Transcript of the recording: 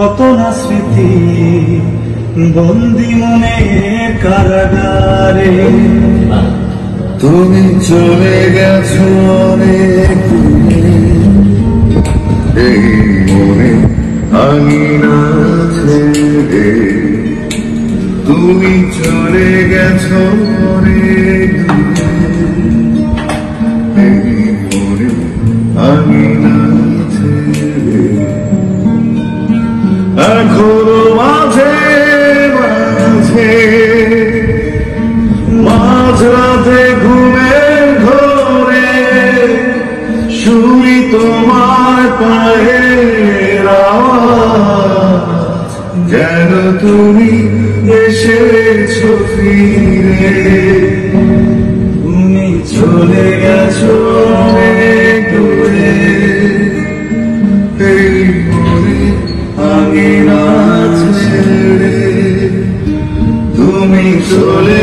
কত না স্মৃতি বন্দি মনের কারাগারে। তুমি চলে গেছো অনেক দূরে, এই মনে আঙিনা ছেড়ে। তুমি চলে গেছো অনেক দূরে, এই মনে আঙিনা ছেড়ে। এখনো মাঝে মাঝে মাঝরাতে ঘুমের ঘোরে শুনি তোমার পায়ের আওয়াজ, যেন তুমি এসেছো ফিরে। তুমি চলে গেছো অনেক দূরে, এই মনে আঙিনা ছেড়ে। তুমি চলে